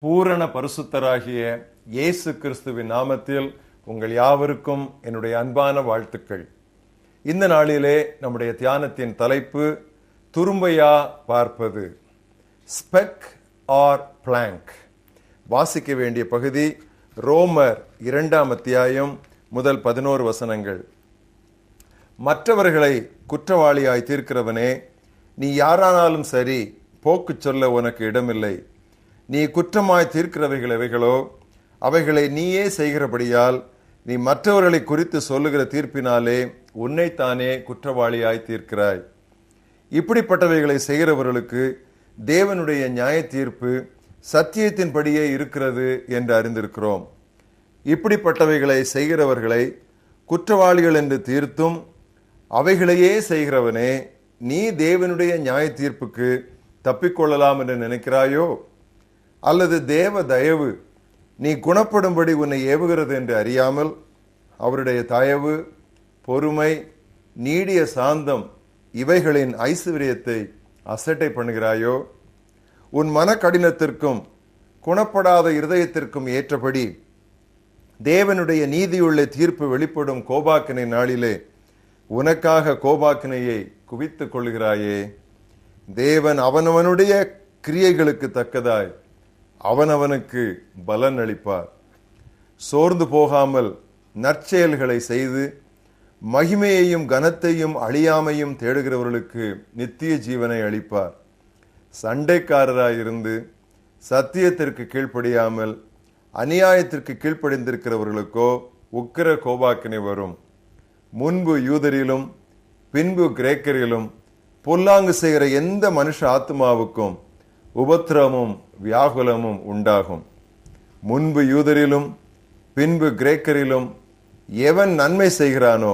பூரண பரிசுத்தராகிய இயேசு கிறிஸ்துவின் நாமத்தில் உங்கள் யாவருக்கும் என்னுடைய அன்பான வாழ்த்துக்கள். இந்த நாளிலே நம்முடைய தியானத்தின் தலைப்பு துரும்பையா பார்ப்பது, ஸ்பெக் ஆர் பிளாங்க். வாசிக்க வேண்டிய பகுதி ரோமர் 2ஆம் அத்தியாயம் முதல் 11 வசனங்கள். மற்றவர்களை குற்றவாளியாய் தீர்க்கிறவனே, நீ யாரானாலும் சரி, போக்கு சொல்ல உனக்கு இடமில்லை. நீ குற்றமாய் தீர்க்கிறவைகள் எவைகளோ அவைகளை நீயே செய்கிறபடியால் நீ மற்றவர்களை குறித்து சொல்லுகிற தீர்ப்பினாலே உன்னைத்தானே குற்றவாளியாய் தீர்க்கிறாய். இப்படிப்பட்டவைகளை செய்கிறவர்களுக்கு தேவனுடைய நியாய தீர்ப்பு சத்தியத்தின்படியே இருக்கிறது என்று அறிந்திருக்கிறோம். இப்படிப்பட்டவைகளை செய்கிறவர்களை குற்றவாளிகள் என்று தீர்த்தும் அவைகளையே செய்கிறவனே, நீ தேவனுடைய நியாய தீர்ப்புக்கு தப்பிக்கொள்ளலாம் என்று நினைக்கிறாயோ? அல்லது தேவ தயவு நீ குணப்படும்படி உன்னை ஏவுகிறது என்று அறியாமல் அவருடைய தயவு, பொறுமை, நீடிய சாந்தம் இவைகளின் ஐசுவரியத்தை அசட்டை பண்ணுகிறாயோ? உன் மன கடினத்திற்கும் குணப்படாத இருதயத்திற்கும் ஏற்றபடி தேவனுடைய நீதியுள்ள தீர்ப்பு வெளிப்படும் கோபாக்கினை நாளிலே உனக்காக கோபாக்கினையை குவித்துக் கொள்கிறாயே. தேவன் அவனவனுடைய கிரியைகளுக்கு தக்கதாய் அவனவனுக்கு பலன் அளிப்பார். சோர்ந்து போகாமல் நற்செயல்களை செய்து மகிமையையும் கனத்தையும் அழியாமையும் தேடுகிறவர்களுக்கு நித்திய ஜீவனை அளிப்பார். சண்டைக்காரராயிருந்து சத்தியத்திற்கு கீழ்ப்படியாமல் அநியாயத்திற்கு கீழ்ப்படிந்திருக்கிறவர்களுக்கோ உக்கிர கோபாக்கினை வரும். முன்பு யூதரிலும் பின்பு கிரேக்கரிலும் பொல்லாங்கு செய்கிற எந்த மனுஷ ஆத்மாவுக்கும் உபத்திரமும் வியாகுலமும் உண்டாகும். முன்பு யூதரிலும் பின்பு கிரேக்கரிலும் எவன் நன்மை செய்கிறானோ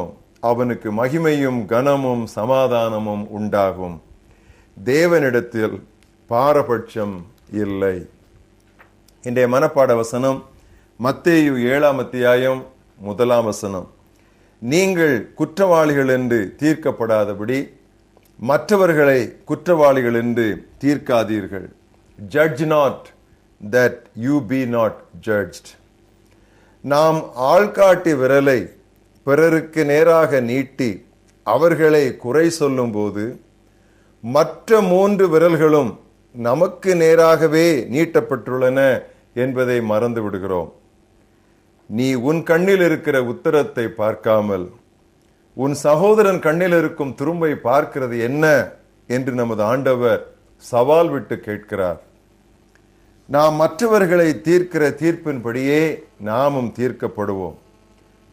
அவனுக்கு மகிமையும் கனமும் சமாதானமும் உண்டாகும். தேவனிடத்தில் பாரபட்சம் இல்லை. இன்றைய மனப்பாட வசனம் மத்தேயு 7ஆம் அத்தியாயம் 1ஆம் வசனம். நீங்கள் குற்றவாளிகள் என்று தீர்க்கப்படாதபடி மற்றவர்களை குற்றவாளிகள் என்று தீர்க்காதீர்கள். Judge not that you be not judged. நாம் ஆள்காட்டி விரலை பிறருக்கு நேராக நீட்டி அவர்களை குறை சொல்லும் போது மற்ற 3 விரல்களும் நமக்கு நேராகவே நீட்டப்பட்டுள்ளன என்பதை மறந்து விடுகிறோம். நீ உன் கண்ணில் இருக்கிற உத்தரத்தை பார்க்காமல் உன் சகோதரன் கண்ணில் இருக்கும் துரும்பை பார்க்கிறது என்ன என்று நமது ஆண்டவர் சவால் விட்டு கேட்கிறார். நாம் மற்றவர்களை தீர்க்கிற தீர்ப்பின்படியே நாமும் தீர்க்கப்படுவோம்.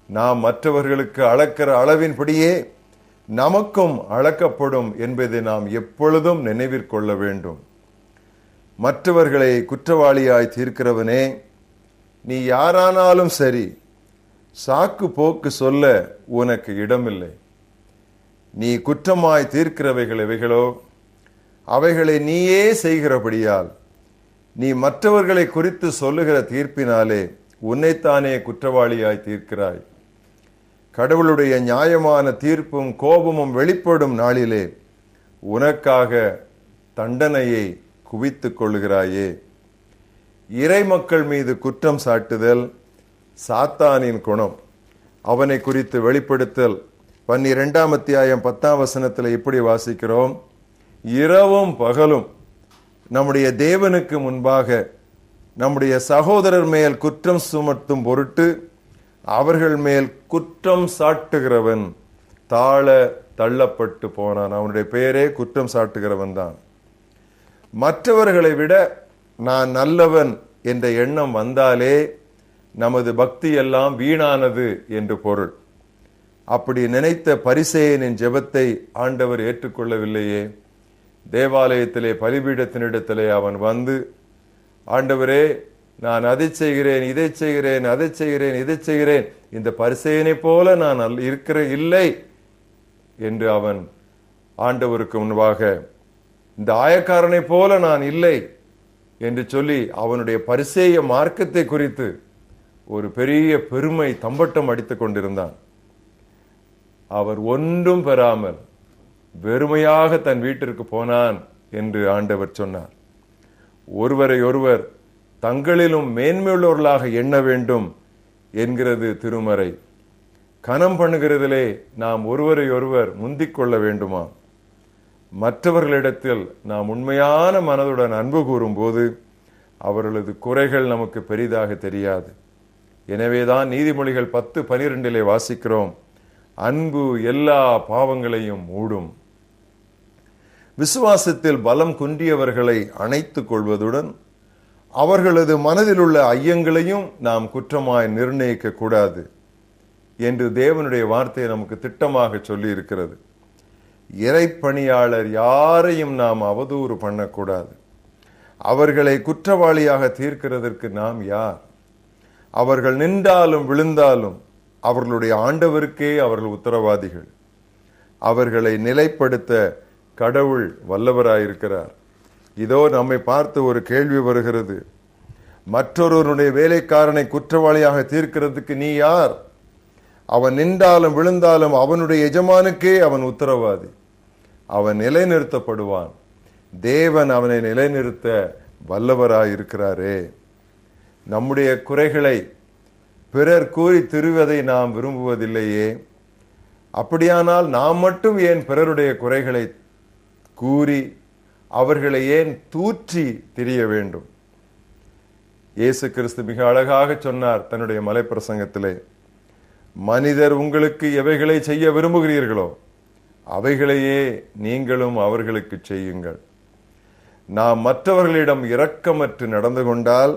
நாம் மற்றவர்களுக்கு அளக்கிற அளவின்படியே நமக்கும் அளக்கப்படும் என்பதை நாம் எப்பொழுதும் நினைவிற்கொள்ள வேண்டும். மற்றவர்களை குற்றவாளியாய் தீர்க்கிறவனே, நீ யாரானாலும் சரி, சாக்கு போக்கு சொல்ல உனக்கு இடமில்லை. நீ குற்றமாய் தீர்க்கிறவைகள் எவைகளோ அவைகளை நீயே செய்கிறபடியால் நீ மற்றவர்களை குறித்து சொல்லுகிற தீர்ப்பினாலே உன்னைத்தானே குற்றவாளியாய் தீர்க்கிறாய். கடவுளுடைய நியாயமான தீர்ப்பும் கோபமும் வெளிப்படும் நாளிலே உனக்காக தண்டனையை குவித்துக் கொள்கிறாயே. இறை மக்கள் மீது குற்றம் சாட்டுதல் சாத்தானின் குணம். அவனை குறித்து வெளிப்படுத்தல் 12ஆம் அத்தியாயம் 10ஆம் வசனத்தில் இப்படி வாசிக்கிறோம். இரவும் பகலும் நம்முடைய தேவனுக்கு முன்பாக நம்முடைய சகோதரர் மேல் குற்றம் சுமத்தும் பொருட்டு அவர்கள் மேல் குற்றம் சாட்டுகிறவன் தாழ தள்ளப்பட்டு போனான். அவனுடைய பெயரே குற்றம் சாட்டுகிறவன் தான். மற்றவர்களை விட நான் நல்லவன் என்ற எண்ணம் வந்தாலே நமது பக்தி எல்லாம் வீணானது என்று பொருள். அப்படி நினைத்த பரிசேயனின் ஜெபத்தை ஆண்டவர் ஏற்றுக்கொள்ளவில்லையே. தேவாலயத்திலே பலிபீடத்தினிடத்திலே அவன் வந்து, ஆண்டவரே, நான் அதை செய்கிறேன், இதை செய்கிறேன், அதை செய்கிறேன், இதை செய்கிறேன், இந்த பரிசேயனை போல நான் இல்லை என்று அவன் ஆண்டவருக்கு முன்பாக, இந்த ஆயக்காரனை போல நான் இல்லை என்று சொல்லி அவனுடைய பரிசேய மார்க்கத்தை குறித்து ஒரு பெரிய பெருமை தம்பட்டம் அடித்துக் கொண்டிருந்தான். அவர் ஒன்றும் பெறாமல் வெறுமையாக தன் வீட்டிற்கு போனான் என்று ஆண்டவர் சொன்னார். ஒருவரை ஒருவர் தங்களிலும் மேன்மையுள்ளவர்களாக எண்ண வேண்டும் என்கிறது திருமறை. கனம் பண்ணுகிறதிலே நாம் ஒருவரை ஒருவர் முந்திக் கொள்ள வேண்டுமா? மற்றவர்களிடத்தில் நாம் உண்மையான மனதுடன் அன்பு கூறும் போது அவர்களது குறைகள் நமக்கு பெரிதாக தெரியாது. எனவேதான் நீதிமொழிகள் 10:12 வாசிக்கிறோம், அன்பு எல்லா பாவங்களையும் மூடும். விசுவாசத்தில் பலம் குன்றியவர்களை அணைத்துக் கொள்வதுடன் அவர்களது மனதில் உள்ள ஐயங்களையும் நாம் குற்றமாய் நிர்ணயிக்க கூடாது என்று தேவனுடைய வார்த்தை நமக்கு திட்டமாக சொல்லி இருக்கிறது. இறைப்பணியாளர் யாரையும் நாம் அவதூறு பண்ணக்கூடாது. அவர்களை குற்றவாளியாக தீர்க்கிறதற்கு நாம் யார்? அவர்கள் நின்றாலும் விழுந்தாலும் அவர்களுடைய ஆண்டவருக்கே அவர்கள் உத்தரவாதிகள். அவர்களை நிலைப்படுத்த கடவுள் வல்லவராயிருக்கிறார். இதோ நம்மை பார்த்து ஒரு கேள்வி வருகிறது, மற்றொருவனுடைய வேலைக்காரனை குற்றவாளியாக தீர்க்கிறதுக்கு நீ யார்? அவன் நின்றாலும் விழுந்தாலும் அவனுடைய எஜமானுக்கே அவன் உத்தரவாதி. அவன் நிலைநிறுத்தப்படுவான். தேவன் அவனை நிலைநிறுத்த வல்லவராயிருக்கிறாரே. நம்முடைய குறைகளை பிறர் கூறி திருவதை நாம் விரும்புவதில்லையே. அப்படியானால் நாம் மட்டும் ஏன் பிறருடைய குறைகளை கூறி அவர்களை ஏன் தூற்றி திரிய வேண்டும்? இயேசு கிறிஸ்து மிக அழகாக சொன்னார் தன்னுடைய மலைப்பிரசங்கத்திலே, மனிதர் உங்களுக்கு எவைகளை செய்ய விரும்புகிறீர்களோ அவைகளையே நீங்களும் அவர்களுக்கு செய்யுங்கள். நாம் மற்றவர்களிடம் இரக்கமற்று நடந்து கொண்டால்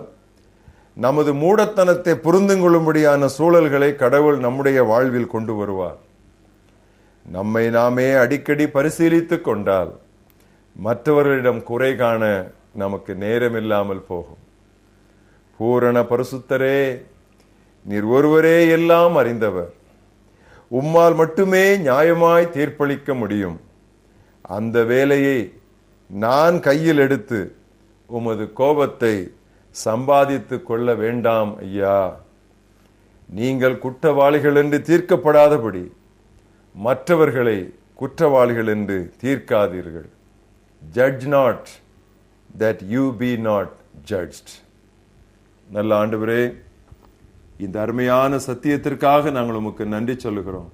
நமது மூடத்தனத்தை புரிந்து கொள்ளும்படியான சூழல்களை கடவுள் நம்முடைய வாழ்வில் கொண்டு வருவார். நம்மை நாமே அடிக்கடி பரிசீலித்துக் கொண்டால் மற்றவர்களிடம் குறை காண நமக்கு நேரமில்லாமல் போகும். பூரண பரிசுத்தரே, நீர் ஒருவரே எல்லாம் அறிந்தவர். உம்மால் மட்டுமே நியாயமாய் தீர்ப்பளிக்க முடியும். அந்த வேலையை நான் கையில் எடுத்து உமது கோபத்தை சம்பாதித்து கொள்ள வேண்டாம் ஐயா. நீங்கள் குற்றவாளிகள் என்று தீர்க்கப்படாதபடி மற்றவர்களை குற்றவாளிகள் என்று தீர்க்காதீர்கள். Judge not that you be not judged. நல்ல ஆண்டவரே, இந்த அருமையான சத்தியத்திற்காக நாங்கள் உமக்கு நன்றி சொல்லுகிறோம்.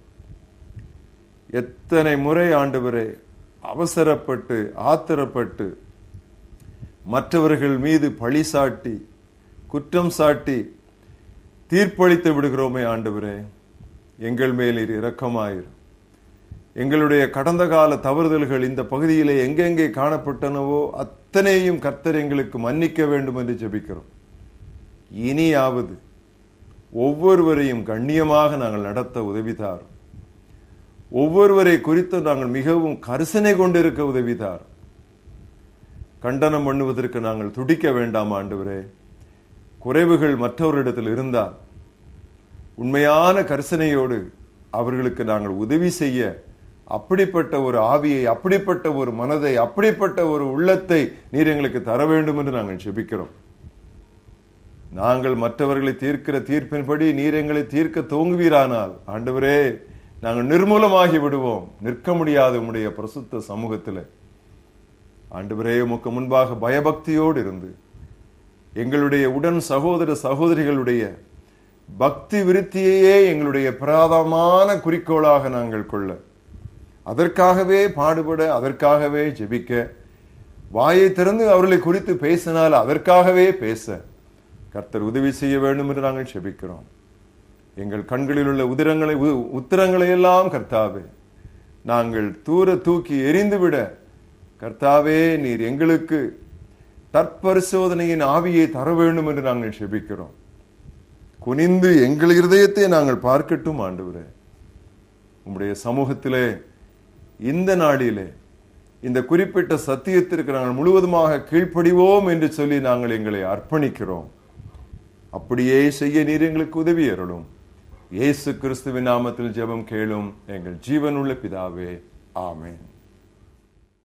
எத்தனை முறை ஆண்டவரே அவசரப்பட்டு ஆத்திரப்பட்டு மற்றவர்கள் மீது பழி சாட்டி குற்றம் சாட்டி தீர்ப்பளித்து விடுகிறோமே ஆண்டவரே. எங்கள் மேல் இரக்கமாயிரும். எங்களுடைய கடந்த கால தவறுதல்கள் இந்த பகுதியிலே எங்கெங்கே காணப்பட்டனவோ அத்தனையும் கர்த்தர் எங்களுக்கு மன்னிக்க வேண்டும் என்று ஜெபிக்கிறோம். இனியாவது ஒவ்வொருவரையும் கண்ணியமாக நாங்கள் நடத்த உதவிதார். ஒவ்வொருவரை குறித்து நாங்கள் மிகவும் கரிசனை கொண்டிருக்க உதவிதார். கண்டனம் பண்ணுவதற்கு நாங்கள் துடிக்க வேண்டாம் ஆண்டவரே. குறைவுகள் மற்றவரிடத்தில் இருந்தால் உண்மையான கரிசனையோடு அவர்களுக்கு நாங்கள் உதவி செய்ய அப்படிப்பட்ட ஒரு ஆவியை, அப்படிப்பட்ட ஒரு மனதை, அப்படிப்பட்ட ஒரு உள்ளத்தை நீர் எங்களுக்கு தர வேண்டும் என்று நாங்கள் ஜெபிக்கிறோம். நாங்கள் மற்றவர்களை தீர்க்கிற தீர்ப்பின்படி நீர் எங்களை தீர்க்க துவங்குவீரானால் ஆண்டவரே, நாங்கள் நிர்மூலமாகி விடுவோம். நிற்க முடியாத உம்முடைய பரிசுத்த சமூகத்தில் ஆண்டவரே, உமக்கு முன்பாக பயபக்தியோடு இருந்து எங்களுடைய உடன் சகோதர சகோதரிகளுடைய பக்தி விருத்தியையே எங்களுடைய பிரதானமான குறிக்கோளாக நாங்கள் கொள்ள, அதற்காகவே பாடுபட, அதற்காகவே ஜெபிக்க, வாயை திறந்து அவர்களை குறித்து பேசினால் அதற்காகவே பேச கர்த்தர் உதவி செய்ய வேண்டும் என்று நாங்கள் ஜெபிக்கிறோம். எங்கள் கண்களில் உள்ள உத்திரங்களை எல்லாம் கர்த்தாவே நாங்கள் தூர தூக்கி எரிந்துவிட கர்த்தாவே நீர் எங்களுக்கு தற்பரிசோதனையின் ஆவியை தர வேண்டும் என்று நாங்கள் ஜெபிக்கிறோம். குனிந்து எங்கள் இருதயத்தை நாங்கள் பார்க்கட்டும் ஆண்டவரே. உம்முடைய சமூகத்திலே இந்த நாளிலே இந்த குறிப்பிட்ட சத்தியத்திற்கு நாங்கள் முழுவதுமாக கீழ்ப்படிவோம் என்று சொல்லி நாங்கள் எங்களை அர்ப்பணிக்கிறோம். அப்படியே செய்ய நீர் எங்களுக்கு உதவி அருளும். இயேசு கிறிஸ்துவின் நாமத்தில் ஜெபம் கேளும் எங்கள் ஜீவனுள்ள பிதாவே, ஆமென்.